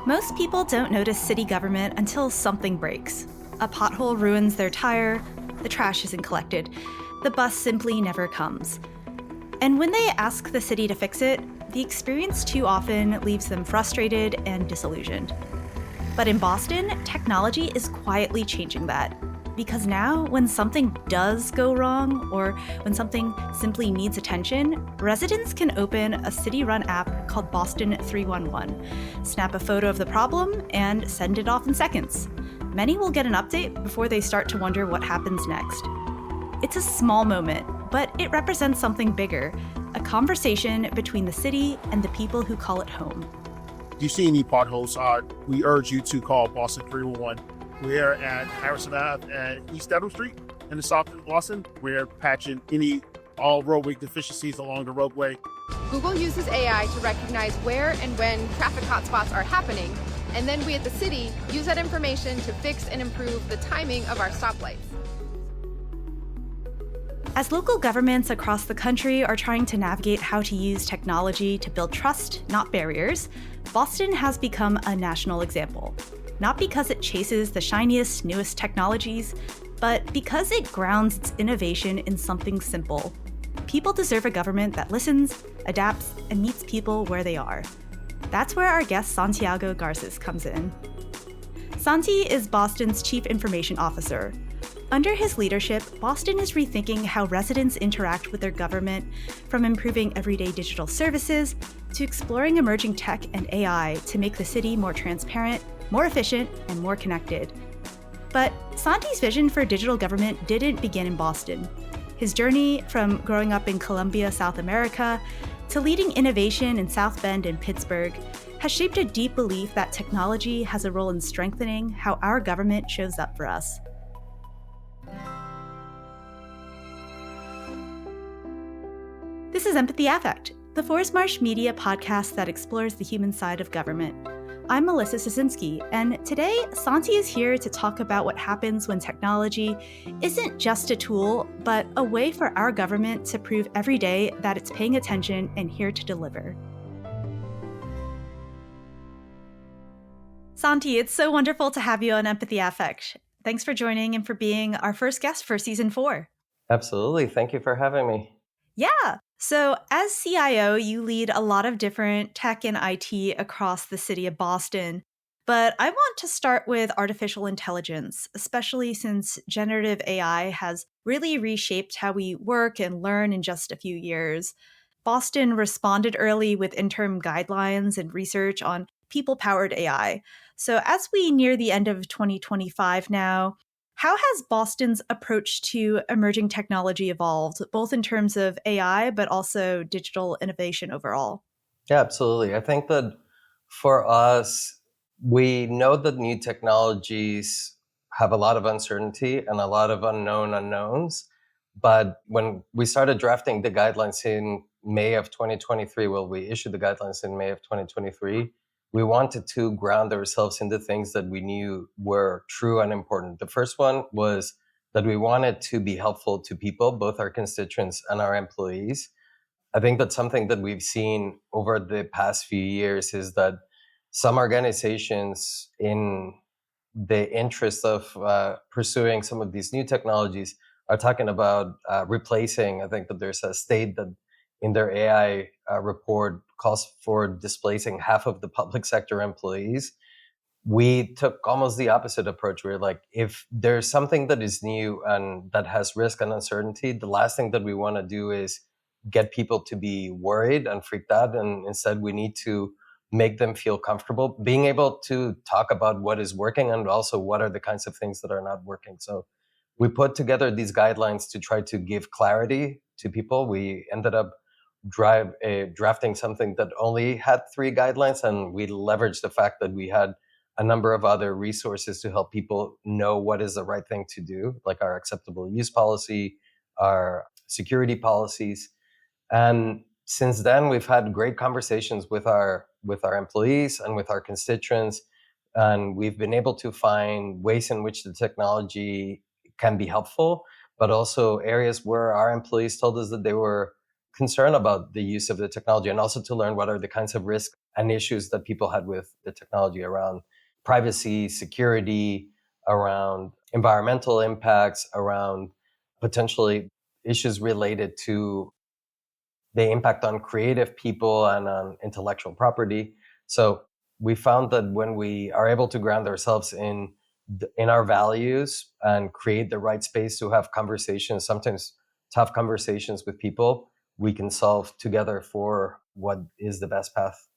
Most people don't notice city government until something breaks. A pothole ruins their tire, the trash isn't collected, the bus simply never comes. And when they ask the city to fix it, the experience too often leaves them frustrated and disillusioned. But in Boston, technology is quietly changing that. Because now, when something does go wrong, or when something simply needs attention, residents can open a city-run app called Boston 311, snap a photo of the problem, and send it off in seconds. Many will get an update before they start to wonder what happens next. It's a small moment, but it represents something bigger, a conversation between the city and the people who call it home. If you see any potholes, we urge you to call Boston 311. We're at Harrison Ave and East Dedham Street in the South of Boston. We're patching all roadway deficiencies along the roadway. Google uses AI to recognize where and when traffic hotspots are happening, and then we at the city use that information to fix and improve the timing of our stoplights. As local governments across the country are trying to navigate how to use technology to build trust, not barriers, Boston has become a national example. Not because it chases the shiniest, newest technologies, but because it grounds its innovation in something simple. People deserve a government that listens, adapts, and meets people where they are. That's where our guest Santiago Garces comes in. Santi is Boston's Chief Information Officer. Under his leadership, Boston is rethinking how residents interact with their government, from improving everyday digital services to exploring emerging tech and AI to make the city more transparent, more efficient, and more connected. But Santi's vision for digital government didn't begin in Boston. His journey from growing up in Colombia, South America, to leading innovation in South Bend and Pittsburgh has shaped a deep belief that technology has a role in strengthening how our government shows up for us. This is Empathy Affect, the Forest Marsh Media podcast that explores the human side of government. I'm Melissa Sosinski, and today Santi is here to talk about what happens when technology isn't just a tool, but a way for our government to prove every day that it's paying attention and here to deliver. Santi, it's so wonderful to have you on Empathy Affect. Thanks for joining and for being our first guest for season 4. Absolutely. Thank you for having me. Yeah. So as CIO, you lead a lot of different tech and IT across the city of Boston. But I want to start with artificial intelligence, especially since generative AI has really reshaped how we work and learn in just a few years. Boston responded early with interim guidelines and research on people-powered AI. So as we near the end of 2025 now, how has Boston's approach to emerging technology evolved, both in terms of AI, but also digital innovation overall? Yeah, absolutely. I think that for us, we know that new technologies have a lot of uncertainty and a lot of unknown unknowns. But when we started drafting the guidelines in May of 2023, we issued the guidelines in May of 2023, we wanted to ground ourselves in the things that we knew were true and important. The first one was that we wanted to be helpful to people, both our constituents and our employees. I think that's something that we've seen over the past few years is that some organizations, in the interest of pursuing some of these new technologies, are talking about replacing. I think that there's a state that in their AI report calls for displacing half of the public sector employees. We took almost the opposite approach. We're like, if there's something that is new and that has risk and uncertainty, the last thing that we want to do is get people to be worried and freaked out. And instead, we need to make them feel comfortable, being able to talk about what is working and also what are the kinds of things that are not working. So we put together these guidelines to try to give clarity to people. We ended up drafting something that only had 3 guidelines, and we leveraged the fact that we had a number of other resources to help people know what is the right thing to do, like our acceptable use policy, our security policies. And since then, we've had great conversations with our employees and with our constituents, and we've been able to find ways in which the technology can be helpful, but also areas where our employees told us that they were concern about the use of the technology, and also to learn what are the kinds of risks and issues that people had with the technology around privacy, security, around environmental impacts, around potentially issues related to the impact on creative people and on intellectual property. So we found that when we are able to ground ourselves in our values and create the right space to have conversations, sometimes tough conversations with people, we can solve together for what is the best path.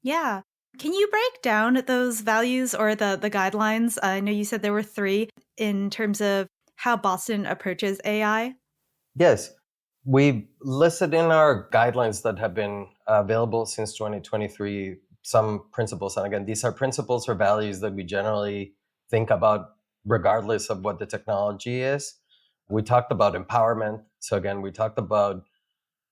Yeah. Can you break down those values or the guidelines? I know you said there were three in terms of how Boston approaches AI. Yes. We listed in our guidelines that have been available since 2023 some principles. And again, these are principles or values that we generally think about regardless of what the technology is. We talked about empowerment. So again, we talked about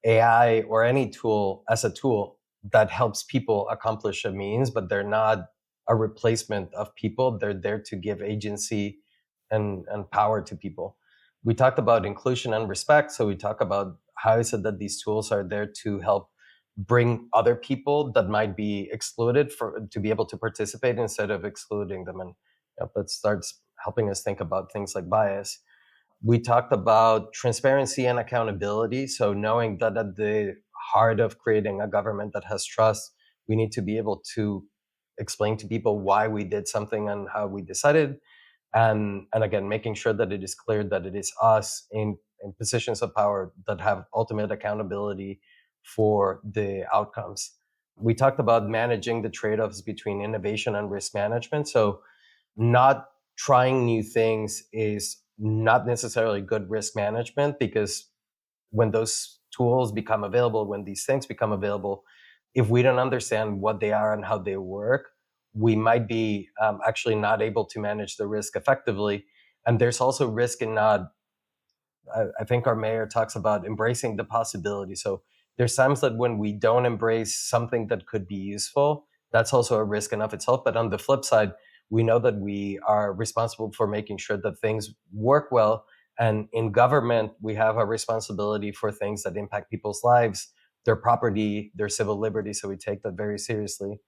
AI or any tool as a tool that helps people accomplish a means, but they're not a replacement of people. They're there to give agency and power to people. We talked about inclusion and respect. So we talk about how is it that these tools are there to help bring other people that might be excluded to be able to participate instead of excluding them. And that starts helping us think about things like bias. We talked about transparency and accountability. So knowing that at the heart of creating a government that has trust, we need to be able to explain to people why we did something and how we decided. And again, making sure that it is clear that it is us in positions of power that have ultimate accountability for the outcomes. We talked about managing the trade-offs between innovation and risk management. So not trying new things is not necessarily good risk management, because when those tools become available, when these things become available, if we don't understand what they are and how they work, we might be actually not able to manage the risk effectively. And there's also risk in not, I think our mayor talks about embracing the possibility. So there's times that when we don't embrace something that could be useful, that's also a risk in of itself. But on the flip side, we know that we are responsible for making sure that things work well. And in government, we have a responsibility for things that impact people's lives, their property, their civil liberty. So we take that very seriously.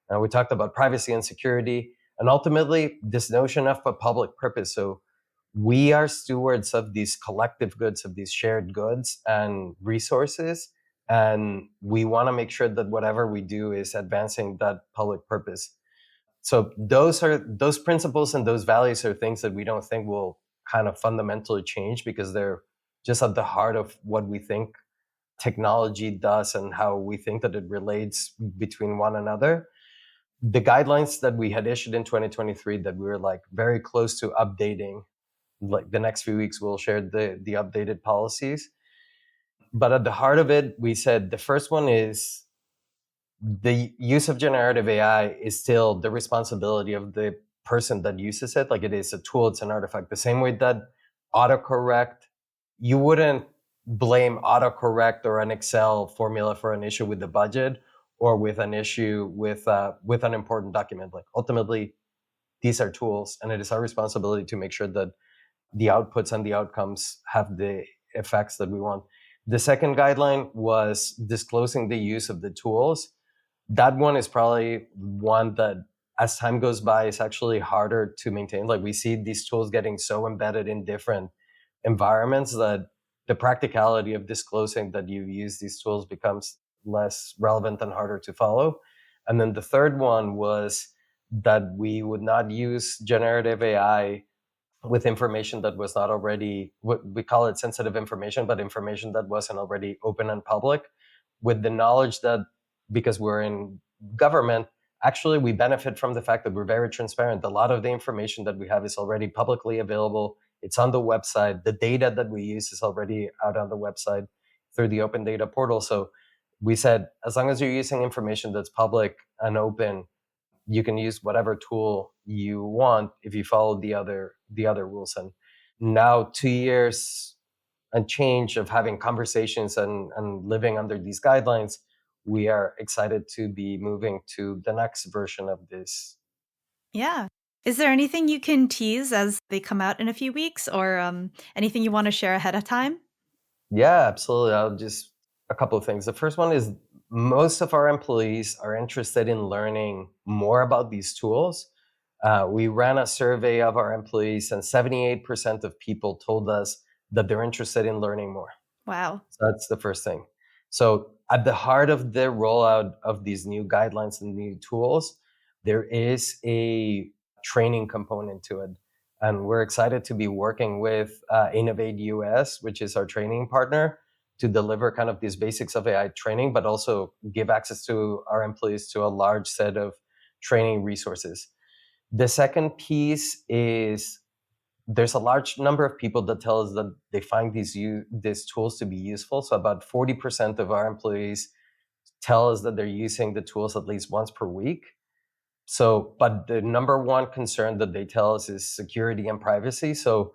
And we talked about privacy and security, and ultimately this notion of a public purpose. So we are stewards of these collective goods, of these shared goods and resources. And we want to make sure that whatever we do is advancing that public purpose. So those principles and those values are things that we don't think will kind of fundamentally change, because they're just at the heart of what we think technology does and how we think that it relates between one another. The guidelines that we had issued in 2023 that we were like very close to updating, like the next few weeks we'll share the updated policies. But at the heart of it, we said the first one is the use of generative AI is still the responsibility of the person that uses it. Like, it is a tool, it's an artifact. The same way that autocorrect, you wouldn't blame autocorrect or an Excel formula for an issue with the budget or with an issue with an important document. Like, ultimately, these are tools, and it is our responsibility to make sure that the outputs and the outcomes have the effects that we want. The second guideline was disclosing the use of the tools. That one is probably one that, as time goes by, is actually harder to maintain. Like, we see these tools getting so embedded in different environments that the practicality of disclosing that you use these tools becomes less relevant and harder to follow. And then the third one was that we would not use generative AI with information that was not already, what we call it sensitive information, but information that wasn't already open and public, with the knowledge that because we're in government, actually we benefit from the fact that we're very transparent. A lot of the information that we have is already publicly available. It's on the website. The data that we use is already out on the website through the open data portal. So we said, as long as you're using information that's public and open, you can use whatever tool you want if you follow the other rules. And now 2 years and change of having conversations and living under these guidelines, we are excited to be moving to the next version of this. Yeah. Is there anything you can tease as they come out in a few weeks, or anything you want to share ahead of time? Yeah, absolutely. I'll just a couple of things. The first one is most of our employees are interested in learning more about these tools. We ran a survey of our employees, and 78% of people told us that they're interested in learning more. Wow. So that's the first thing. So at the heart of the rollout of these new guidelines and new tools, there is a training component to it. And we're excited to be working with Innovate US, which is our training partner, to deliver kind of these basics of AI training, but also give access to our employees to a large set of training resources. The second piece is there's a large number of people that tell us that they find these tools to be useful. So about 40% of our employees tell us that they're using the tools at least once per week. So, but the number one concern that they tell us is security and privacy. So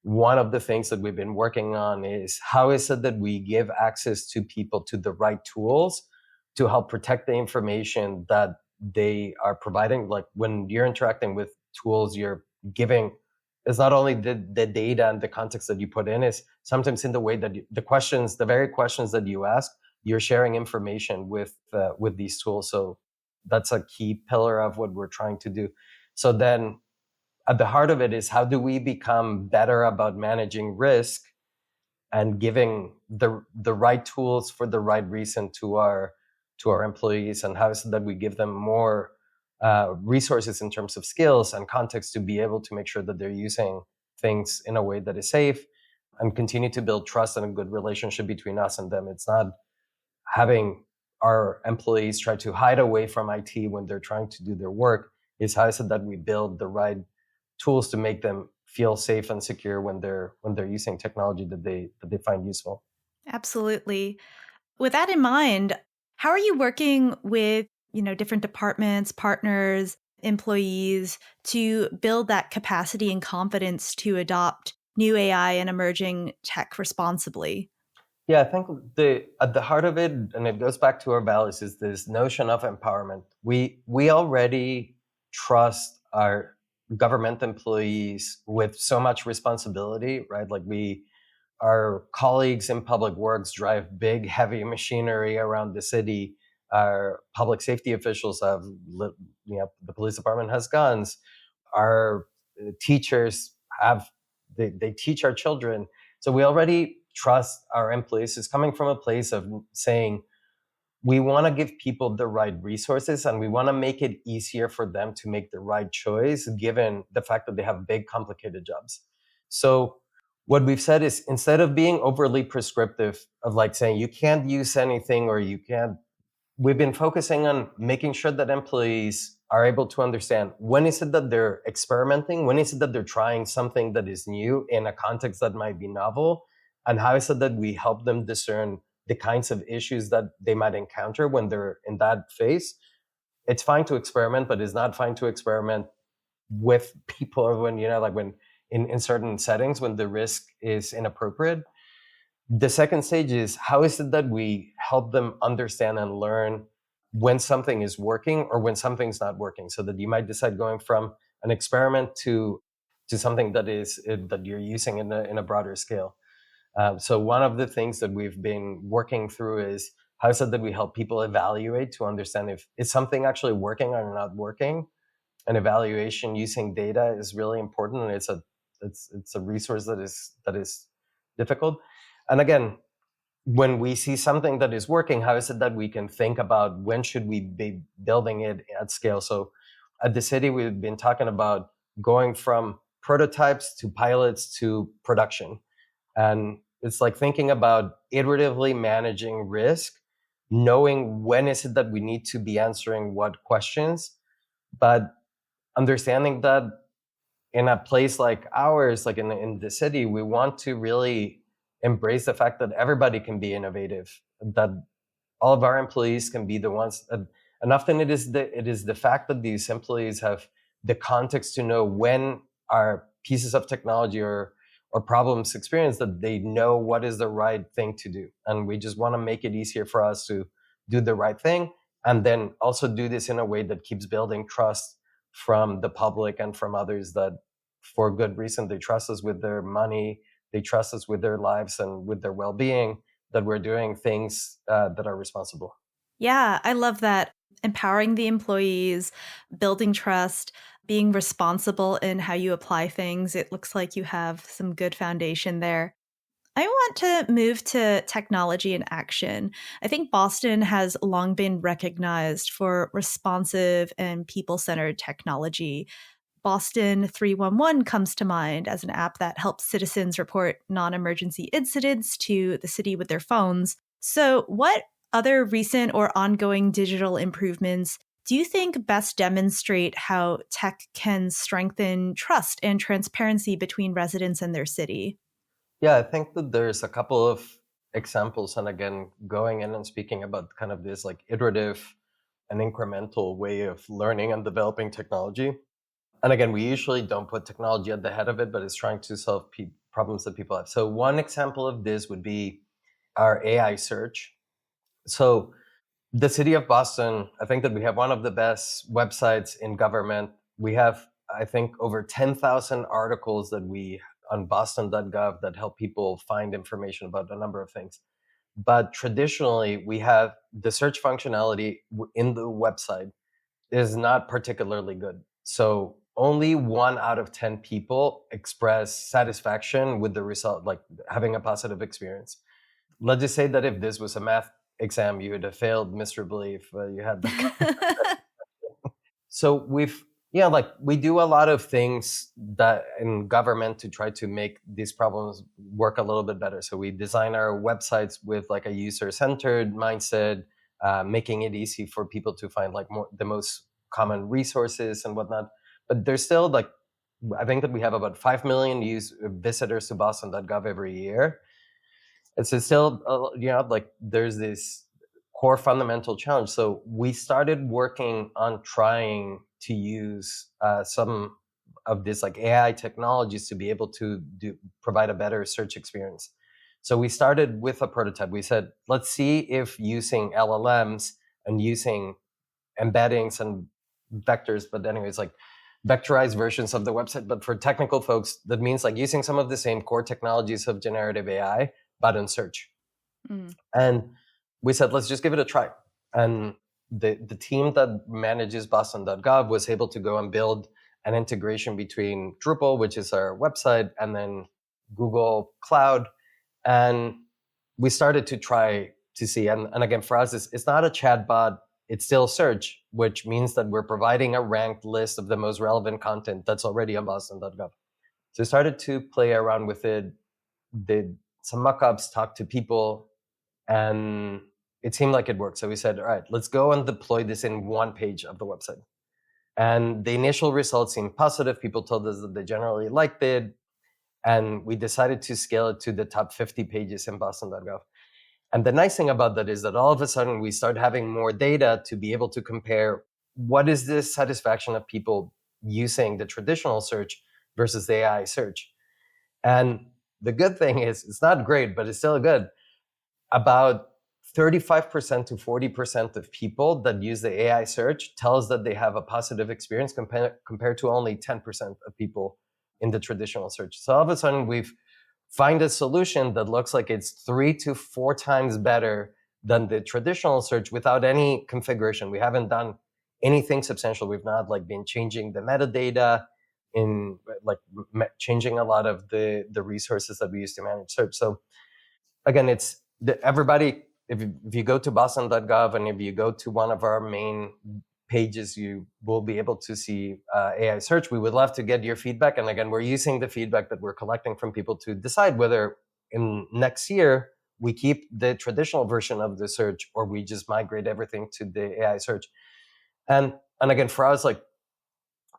one of the things that we've been working on is how is it that we give access to people to the right tools to help protect the information that they are providing. Like when you're interacting with tools, you're giving, it's not only the data and the context that you put in, is sometimes in the way that the very questions that you ask, you're sharing information with these tools. So that's a key pillar of what we're trying to do. So then at the heart of it is how do we become better about managing risk and giving the right tools for the right reason to our employees, and how is it that we give them more resources in terms of skills and context to be able to make sure that they're using things in a way that is safe and continue to build trust and a good relationship between us and them. It's not having our employees try to hide away from IT when they're trying to do their work. It's how is it that we build the right tools to make them feel safe and secure when they're using technology that they find useful. Absolutely. With that in mind, how are you working with, different departments, partners, employees to build that capacity and confidence to adopt new AI and emerging tech responsibly? Yeah, I think at the heart of it, and it goes back to our values, is this notion of empowerment. We already trust our government employees with so much responsibility, right? Like our colleagues in public works drive big, heavy machinery around the city. Our public safety officials the police department has guns. Our teachers they teach our children. So we already trust our employees. It's coming from a place of saying, we want to give people the right resources and we want to make it easier for them to make the right choice, given the fact that they have big, complicated jobs. So what we've said is, instead of being overly prescriptive of like saying you can't use anything or you can't, we've been focusing on making sure that employees are able to understand when is it that they're experimenting, when is it that they're trying something that is new in a context that might be novel, and how is it that we help them discern the kinds of issues that they might encounter when they're in that phase. It's fine to experiment, but it's not fine to experiment with people when, when in certain settings when the risk is inappropriate. The second stage is how is it that we help them understand and learn when something is working or when something's not working, so that you might decide going from an experiment to something that you're using in a broader scale. So one of the things that we've been working through is how is it that we help people evaluate to understand if it's something actually working or not working. An evaluation using data is really important, and it's a resource that is difficult. And again, when we see something that is working, how is it that we can think about when should we be building it at scale? So at the city, we've been talking about going from prototypes to pilots to production. And it's like thinking about iteratively managing risk, knowing when is it that we need to be answering what questions, but understanding that in a place like ours, like in the city, we want to really embrace the fact that everybody can be innovative, that all of our employees can be the ones. And often it is the fact that these employees have the context to know when our pieces of technology or problems experience, that they know what is the right thing to do. And we just want to make it easier for us to do the right thing, and then also do this in a way that keeps building trust from the public and from others, that for good reason they trust us with their money, they trust us with their lives and with their well-being, that we're doing things that are responsible. Yeah, I love that. Empowering the employees, building trust, being responsible in how you apply things. It looks like you have some good foundation there. I want to move to technology in action. I think Boston has long been recognized for responsive and people centered technology. Boston 311 comes to mind as an app that helps citizens report non emergency incidents to the city with their phones. So, what other recent or ongoing digital improvements do you think best demonstrate how tech can strengthen trust and transparency between residents and their city? Yeah, I think that there's a couple of examples, and again, going in and speaking about kind of this like iterative and incremental way of learning and developing technology. And again, we usually don't put technology at the head of it, but it's trying to solve problems that people have. So one example of this would be our AI search. So the city of Boston, I think that we have one of the best websites in government. We have, I think, over 10,000 articles that we on boston.gov that help people find information about a number of things. But traditionally, we have the search functionality in the website is not particularly good. So only 1 out of 10 people express satisfaction with the result, like having a positive experience. Let's just say that if this was a math exam, you would have failed miserably if you had that. So we do a lot of things that in government to try to make these problems work a little bit better. So we design our websites with like a user-centered mindset, making it easy for people to find like the most common resources and whatnot. But there's still like, I think that we have about 5 million visitors to boston.gov every year. And so still, like there's this core fundamental challenge. So we started working on trying to use some of this like AI technologies to be able to provide a better search experience. So we started with a prototype. We said, let's see if using LLMs and using embeddings and vectors, but anyways, like vectorized versions of the website. But for technical folks, that means like using some of the same core technologies of generative AI, but in search. And we said, let's just give it a try. And the team that manages boston.gov was able to go and build an integration between Drupal, which is our website, and then Google Cloud. And we started to try to see, and again, for us, it's not a chatbot, it's still search, which means that we're providing a ranked list of the most relevant content that's already on boston.gov. So we started to play around with it, did some mock-ups, talked to people, and it seemed like it worked. So we said, all right, let's go and deploy this in one page of the website. And the initial results seemed positive. People told us that they generally liked it. And we decided to scale it to the top 50 pages in boston.gov. And the nice thing about that is that all of a sudden we start having more data to be able to compare what is the satisfaction of people using the traditional search versus the AI search. And the good thing is it's not great, but it's still good. About 35% to 40% of people that use the AI search tell us that they have a positive experience compared to only 10% of people in the traditional search. So all of a sudden we've find a solution that looks like it's 3 to 4 times better than the traditional search without any configuration. We haven't done anything substantial. We've not like been changing the metadata, in like changing a lot of the resources that we use to manage search. So again, it's everybody. If you go to boston.gov and if you go to one of our main pages, you will be able to see AI search. We would love to get your feedback. And again, we're using the feedback that we're collecting from people to decide whether in next year we keep the traditional version of the search or we just migrate everything to the AI search. And again, for us, like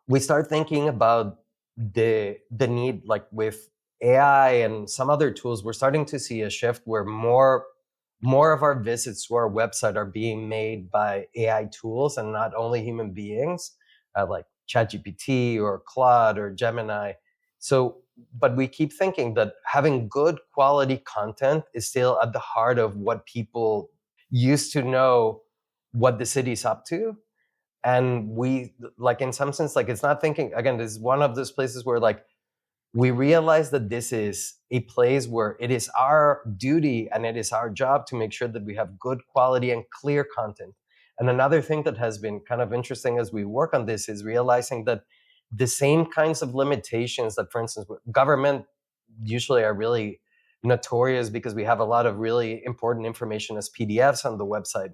we start thinking about the need, like with AI and some other tools, we're starting to see a shift where more of our visits to our website are being made by AI tools and not only human beings, like ChatGPT or Claude or Gemini. So, but we keep thinking that having good quality content is still at the heart of what people used to know what the city's up to. And we, like in some sense, like it's not thinking, again, this is one of those places where like we realize that this is a place where it is our duty and it is our job to make sure that we have good quality and clear content. And another thing that has been kind of interesting as we work on this is realizing that the same kinds of limitations that, for instance, government usually are really notorious because we have a lot of really important information as PDFs on the website.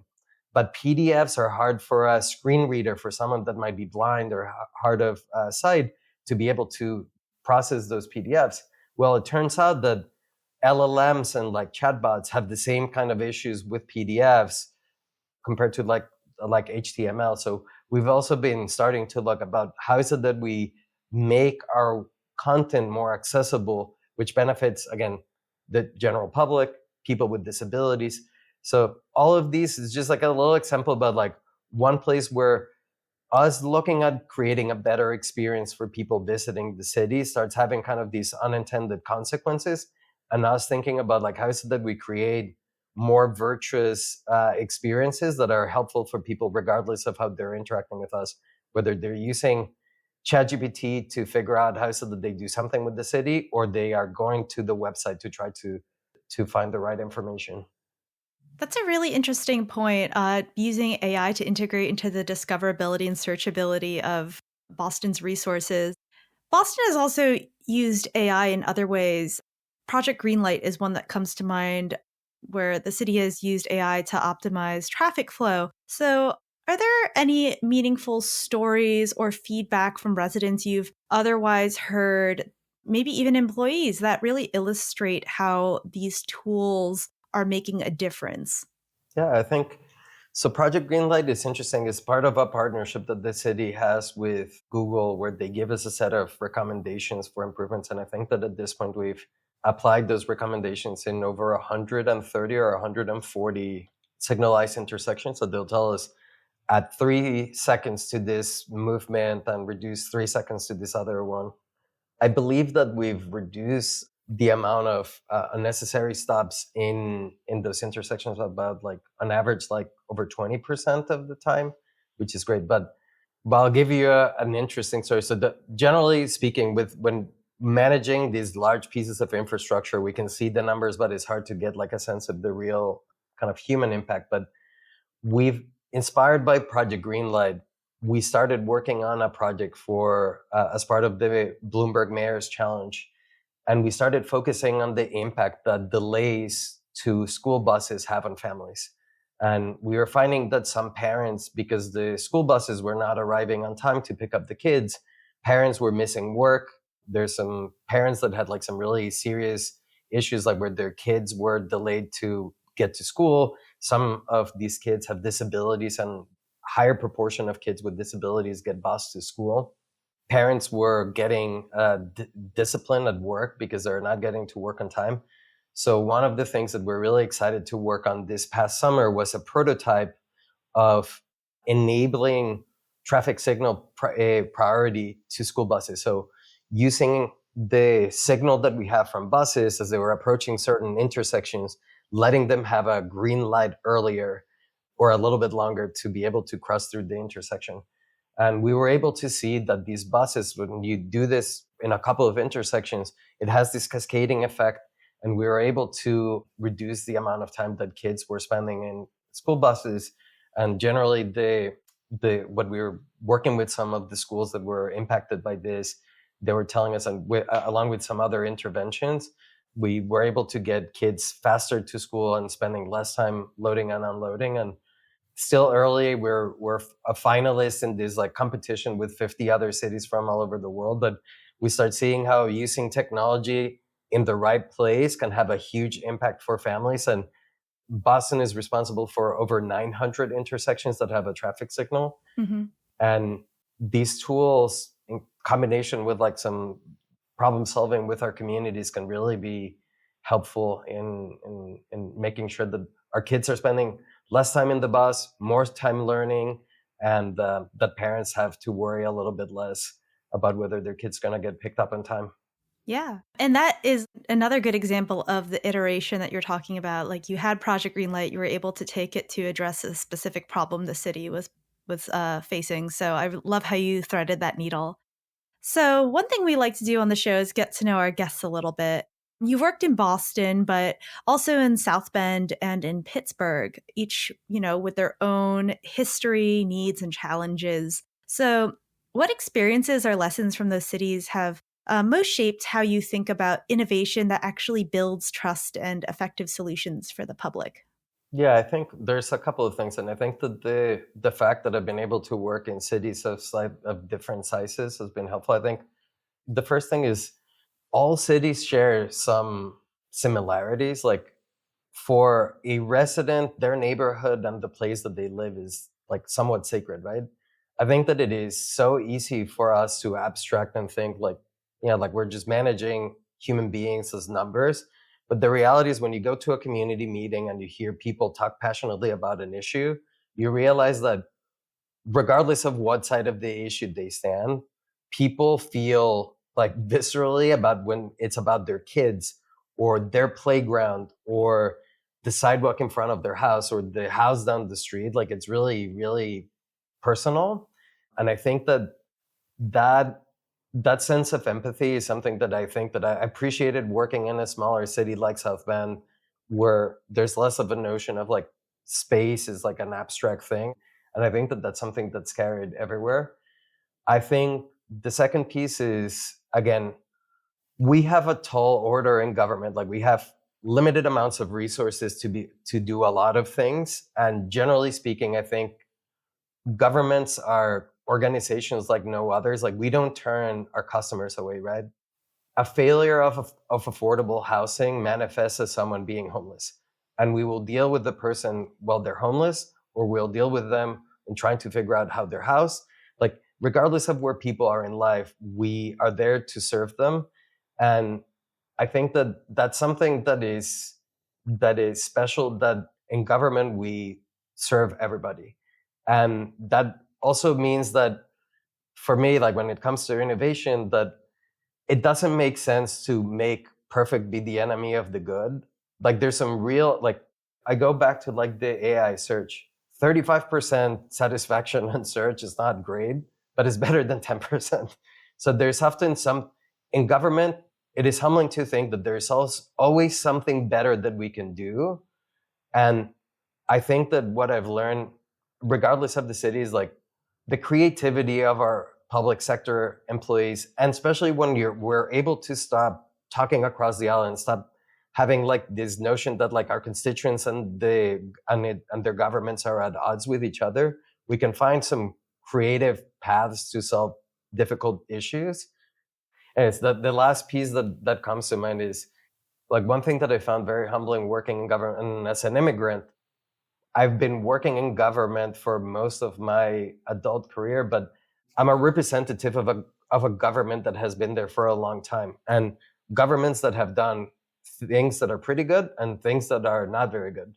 But PDFs are hard for a screen reader, for someone that might be blind or hard of sight, to be able to process those PDFs. Well, it turns out that LLMs and like chatbots have the same kind of issues with PDFs compared to like HTML. So we've also been starting to look about how is it that we make our content more accessible, which benefits, again, the general public, people with disabilities. So all of these is just like a little example about like one place where us looking at creating a better experience for people visiting the city starts having kind of these unintended consequences, and us thinking about like how is it that we create more virtuous experiences that are helpful for people regardless of how they're interacting with us, whether they're using ChatGPT to figure out how so that they do something with the city, or they are going to the website to try to find the right information. That's a really interesting point, using AI to integrate into the discoverability and searchability of Boston's resources. Boston has also used AI in other ways. Project Greenlight is one that comes to mind, where the city has used AI to optimize traffic flow. So, are there any meaningful stories or feedback from residents you've otherwise heard, maybe even employees, that really illustrate how these tools are making a difference? Yeah, I think so. Project Greenlight is interesting. It's part of a partnership that the city has with Google, where they give us a set of recommendations for improvements. And I think that at this point, we've applied those recommendations in over 130 or 140 signalized intersections. So they'll tell us add 3 seconds to this movement and reduce 3 seconds to this other one. I believe that we've reduced the amount of unnecessary stops in those intersections about like on average like over 20% of the time, which is great. But I'll give you an interesting story. So generally speaking, with when managing these large pieces of infrastructure, we can see the numbers, but it's hard to get like a sense of the real kind of human impact. But we've inspired by Project Greenlight, we started working on a project for as part of the Bloomberg Mayor's Challenge. And we started focusing on the impact that delays to school buses have on families. And we were finding that some parents, because the school buses were not arriving on time to pick up the kids, parents were missing work. There's some parents that had like some really serious issues, like where their kids were delayed to get to school. Some of these kids have disabilities, and higher proportion of kids with disabilities get bused to school. Parents were getting disciplined at work because they're not getting to work on time. So one of the things that we're really excited to work on this past summer was a prototype of enabling traffic signal priority to school buses. So using the signal that we have from buses as they were approaching certain intersections, letting them have a green light earlier or a little bit longer to be able to cross through the intersection. And we were able to see that these buses, when you do this in a couple of intersections, it has this cascading effect. And we were able to reduce the amount of time that kids were spending in school buses. And generally, what we were working with some of the schools that were impacted by this, they were telling us, and along with some other interventions, we were able to get kids faster to school and spending less time loading and unloading. And still early, we're a finalist in this like competition with 50 other cities from all over the world, but we start seeing how using technology in the right place can have a huge impact for families. And Boston is responsible for over 900 intersections that have a traffic signal. Mm-hmm. And these tools, in combination with like some problem solving with our communities, can really be helpful in making sure that our kids are spending less time in the bus, more time learning, and that parents have to worry a little bit less about whether their kid's going to get picked up on time. Yeah. And that is another good example of the iteration that you're talking about. Like, you had Project Greenlight, you were able to take it to address a specific problem the city was facing. So I love how you threaded that needle. So, one thing we like to do on the show is get to know our guests a little bit. You've worked in Boston, but also in South Bend and in Pittsburgh, each, with their own history, needs, and challenges. So, what experiences or lessons from those cities have most shaped how you think about innovation that actually builds trust and effective solutions for the public? Yeah, I think there's a couple of things, and I think that the fact that I've been able to work in cities of different sizes has been helpful. I think the first thing is all cities share some similarities. Like for a resident, their neighborhood and the place that they live is like somewhat sacred, right? I think that it is so easy for us to abstract and think like, like we're just managing human beings as numbers. But the reality is when you go to a community meeting and you hear people talk passionately about an issue, you realize that regardless of what side of the issue they stand, people feel like viscerally about when it's about their kids or their playground or the sidewalk in front of their house or the house down the street. Like it's really, really personal. And I think that that sense of empathy is something that I think that I appreciated working in a smaller city like South Bend, where there's less of a notion of like space is like an abstract thing. And I think that that's something that's carried everywhere. I think the second piece is, again, we have a tall order in government. Like we have limited amounts of resources to do a lot of things. And generally speaking, I think governments are organizations like no others. Like we don't turn our customers away, right? A failure of affordable housing manifests as someone being homeless. And we will deal with the person while they're homeless, or we'll deal with them in trying to figure out how they're housed. Like, regardless of where people are in life, we are there to serve them. And I think that that's something that is special, that in government we serve everybody. And that also means that for me, like when it comes to innovation, that it doesn't make sense to make perfect be the enemy of the good. Like there's some real, like I go back to like the AI search. 35% satisfaction on search is not great, but it's better than 10%. So there's often in government, it is humbling to think that there's always something better that we can do. And I think that what I've learned, regardless of the city, is like the creativity of our public sector employees, and especially when we're able to stop talking across the aisle and stop having like this notion that like our constituents and their governments are at odds with each other. We can find some creative paths to solve difficult issues. And it's the last piece that comes to mind is like one thing that I found very humbling working in government and as an immigrant. I've been working in government for most of my adult career, but I'm a representative of a government that has been there for a long time, and governments that have done things that are pretty good and things that are not very good.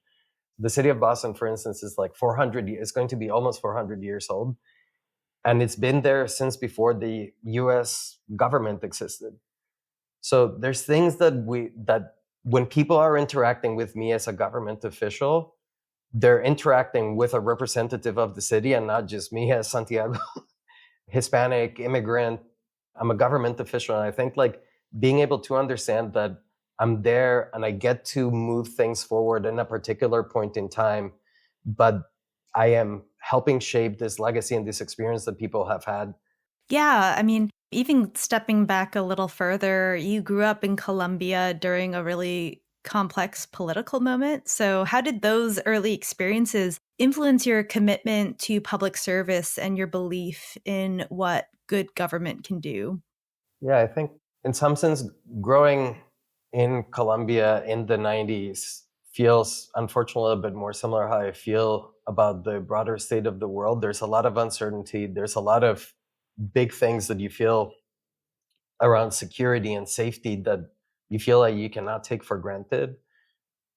The city of Boston, for instance, is like 400. It's going to be almost 400 years old, and it's been there since before the U.S. government existed. So there's things that when people are interacting with me as a government official, they're interacting with a representative of the city and not just me as Santiago, Hispanic immigrant. I'm a government official. And I think like being able to understand that I'm there and I get to move things forward in a particular point in time, but I am helping shape this legacy and this experience that people have had. Yeah, I mean, even stepping back a little further, you grew up in Colombia during a really complex political moment. So, how did those early experiences influence your commitment to public service and your belief in what good government can do? Yeah, I think in some sense, growing in Colombia in the 90s feels unfortunately a bit more similar how I feel about the broader state of the world. There's a lot of uncertainty. There's a lot of big things that you feel around security and safety that you feel like you cannot take for granted.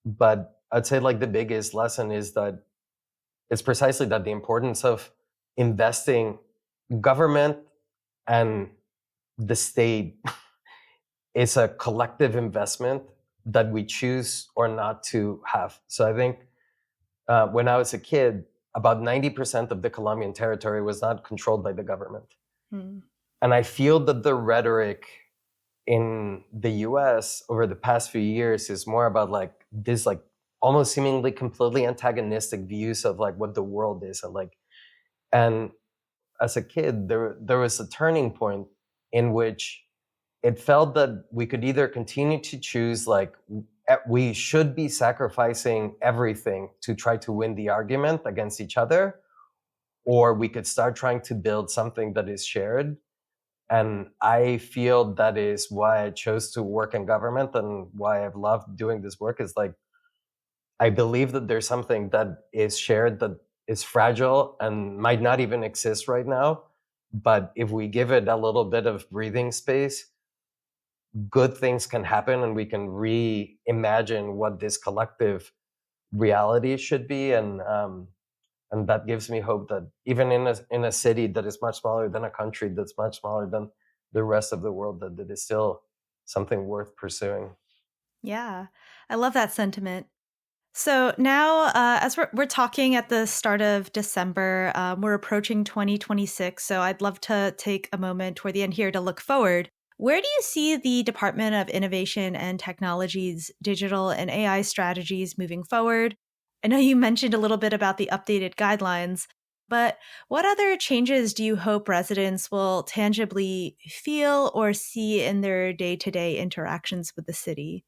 But I'd say like the biggest lesson is that it's precisely that the importance of investing government and the state is a collective investment that we choose or not to have. So I think when I was a kid, about 90% of the Colombian territory was not controlled by the government. Hmm. And I feel that the rhetoric in the US over the past few years is more about like this like almost seemingly completely antagonistic views of like what the world is, and as a kid there was a turning point in which it felt that we could either continue to choose like we should be sacrificing everything to try to win the argument against each other, or we could start trying to build something that is shared. And I feel that is why I chose to work in government and why I've loved doing this work. Is like I believe that there's something that is shared that is fragile and might not even exist right now. But if we give it a little bit of breathing space, good things can happen and we can reimagine what this collective reality should be. And that gives me hope that even in a city that is much smaller than a country that's much smaller than the rest of the world, that it is still something worth pursuing. Yeah, I love that sentiment. So now, as we're talking at the start of December, we're approaching 2026. So I'd love to take a moment toward the end here to look forward. Where do you see the Department of Innovation and Technology's digital and AI strategies moving forward? I know you mentioned a little bit about the updated guidelines, but what other changes do you hope residents will tangibly feel or see in their day-to-day interactions with the city?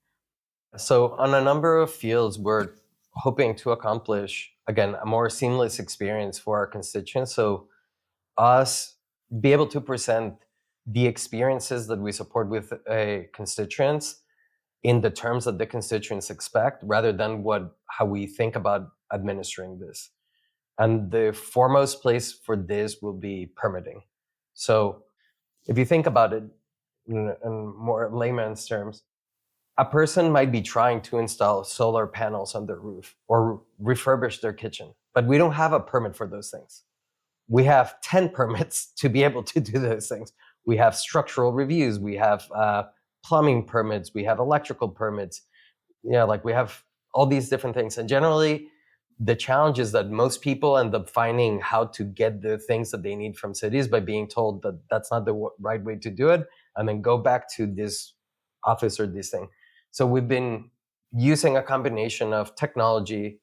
So on a number of fields, we're hoping to accomplish, again, a more seamless experience for our constituents. So us be able to present the experiences that we support with constituents in the terms that the constituents expect, rather than how we think about administering this. And the foremost place for this will be permitting. So if you think about it in more layman's terms, a person might be trying to install solar panels on their roof or refurbish their kitchen, but we don't have a permit for those things. We have 10 permits to be able to do those things. We have structural reviews, we have plumbing permits, we have electrical permits. Like we have all these different things. And generally, the challenge is that most people end up finding how to get the things that they need from cities by being told that that's not the right way to do it, and then go back to this office or this thing. So we've been using a combination of technology,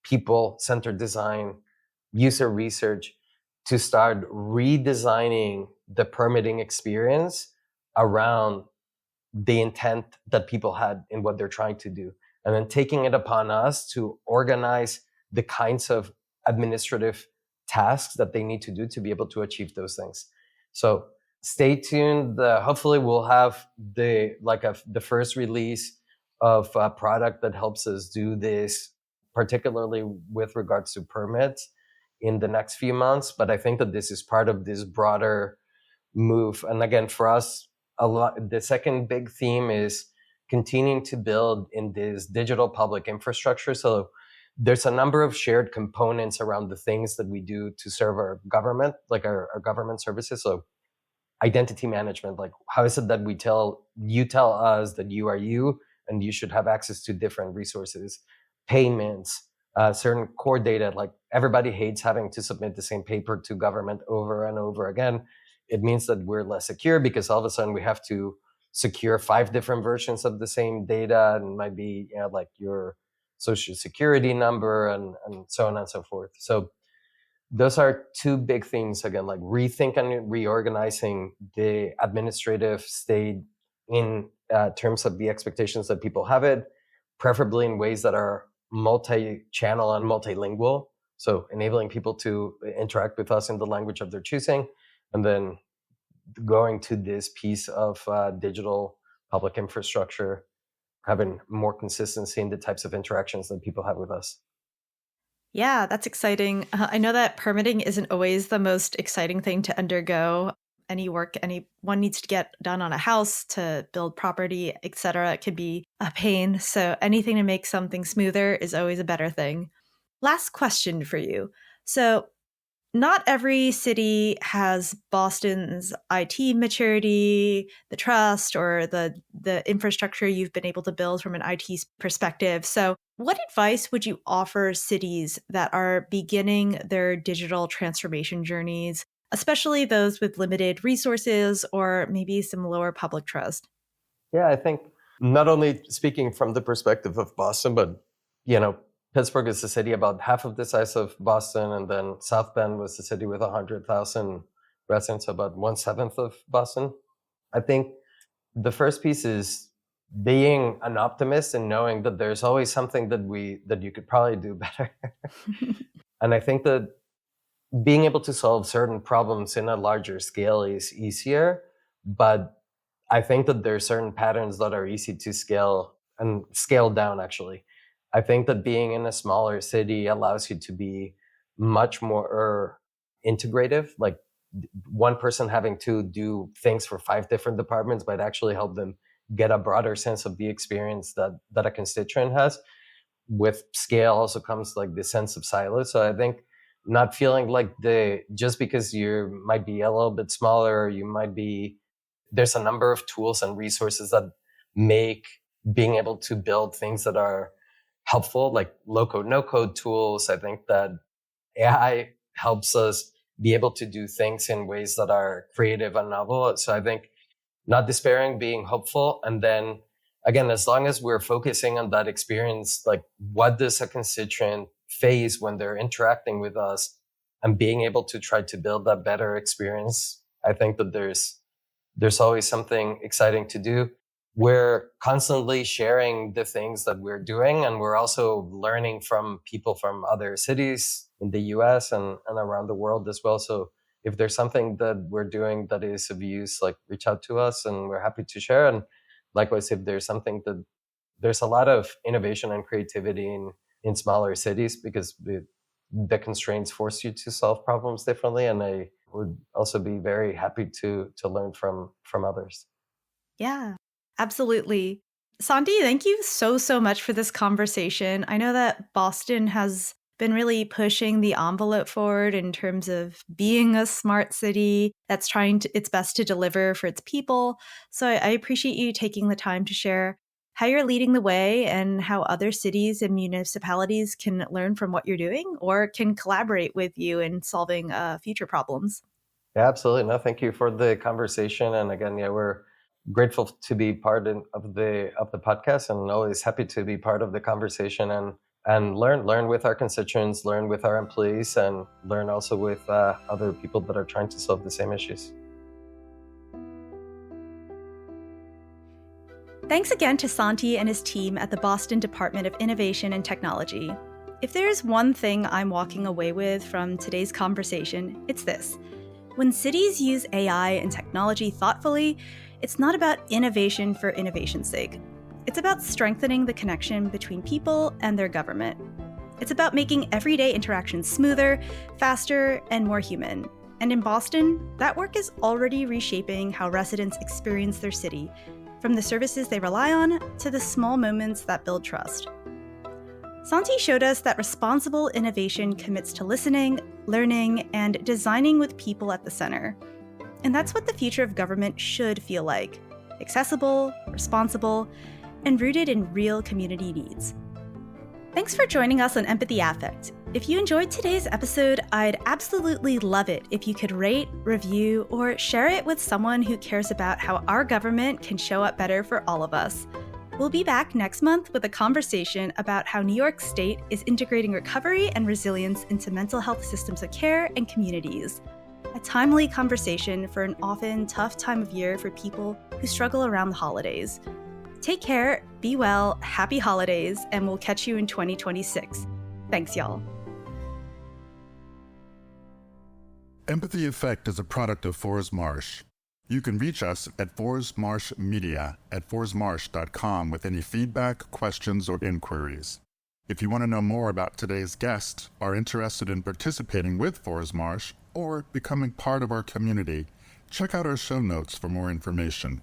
people-centered design, user research to start redesigning the permitting experience around the intent that people had in what they're trying to do, and then taking it upon us to organize the kinds of administrative tasks that they need to do to be able to achieve those things. So stay tuned. Hopefully we'll have the first release of a product that helps us do this, particularly with regards to permits, in the next few months. But I think that this is part of this broader move. And again, for us, the second big theme is continuing to build in this digital public infrastructure. So there's a number of shared components around the things that we do to serve our government, like our government services. So identity management, like how is it that you tell us that you are you and you should have access to different resources, payments, certain core data. Like everybody hates having to submit the same paper to government over and over again. It means that we're less secure because all of a sudden we have to secure 5 different versions of the same data, and it might be like your social security number and so on and so forth. So those are 2 big things, again, like rethinking and reorganizing the administrative state in terms of the expectations that people have it, preferably in ways that are multi-channel and multilingual. So enabling people to interact with us in the language of their choosing, and then going to this piece of digital public infrastructure, having more consistency in the types of interactions that people have with us. Yeah, that's exciting. I know that permitting isn't always the most exciting thing to undergo. Any work anyone needs to get done on a house, to build property, etc., it can be a pain. So anything to make something smoother is always a better thing. Last question for you. So not every city has Boston's IT maturity, the trust, or the infrastructure you've been able to build from an IT perspective. So what advice would you offer cities that are beginning their digital transformation journeys, especially those with limited resources or maybe some lower public trust? Yeah, I think not only speaking from the perspective of Boston, but, Pittsburgh is a city about half of the size of Boston, and then South Bend was a city with 100,000 residents, about 1/7 of Boston. I think the first piece is being an optimist and knowing that there's always something that you could probably do better. And I think that being able to solve certain problems in a larger scale is easier, but I think that there are certain patterns that are easy to scale and scale down, actually. I think that being in a smaller city allows you to be much more integrative. Like one person having to do things for 5 different departments might actually help them get a broader sense of the experience that a constituent has. With scale also comes like the sense of silos. So I think not feeling like just because you might be a little bit smaller, there's a number of tools and resources that make being able to build things that are helpful, like low code, no code tools. I think that AI helps us be able to do things in ways that are creative and novel. So I think not despairing, being hopeful. And then again, as long as we're focusing on that experience, like what does a constituent face when they're interacting with us, and being able to try to build that better experience, I think that there's always something exciting to do. We're constantly sharing the things that we're doing, and we're also learning from people from other cities in the US and around the world as well. So if there's something that we're doing that is of use, like reach out to us and we're happy to share. And likewise, if there's something there's a lot of innovation and creativity in smaller cities because the constraints force you to solve problems differently. And I would also be very happy to learn from others. Yeah, absolutely. Santi, thank you so much for this conversation. I know that Boston has been really pushing the envelope forward in terms of being a smart city that's trying its best to deliver for its people. So I appreciate you taking the time to share how you're leading the way and how other cities and municipalities can learn from what you're doing or can collaborate with you in solving future problems. Yeah, absolutely. No, thank you for the conversation. And again, we're grateful to be part of the podcast, and always happy to be part of the conversation and learn with our constituents, learn with our employees, and learn also with other people that are trying to solve the same issues. Thanks again to Santi and his team at the Boston Department of Innovation and Technology. If there's one thing I'm walking away with from today's conversation, it's this. When cities use AI and technology thoughtfully, it's not about innovation for innovation's sake. It's about strengthening the connection between people and their government. It's about making everyday interactions smoother, faster, and more human. And in Boston, that work is already reshaping how residents experience their city, from the services they rely on to the small moments that build trust. Santi showed us that responsible innovation commits to listening, learning, and designing with people at the center. And that's what the future of government should feel like: accessible, responsible, and rooted in real community needs. Thanks for joining us on Empathy Affect. If you enjoyed today's episode, I'd absolutely love it if you could rate, review, or share it with someone who cares about how our government can show up better for all of us. We'll be back next month with a conversation about how New York State is integrating recovery and resilience into mental health systems of care and communities. A timely conversation for an often tough time of year for people who struggle around the holidays. Take care, be well, happy holidays, and we'll catch you in 2026. Thanks, y'all. Empathy Effect is a product of Forrest Marsh. You can reach us at forrestmarshmedia@forrestmarsh.com with any feedback, questions, or inquiries. If you want to know more about today's guest, are interested in participating with Forrest Marsh, or becoming part of our community, check out our show notes for more information.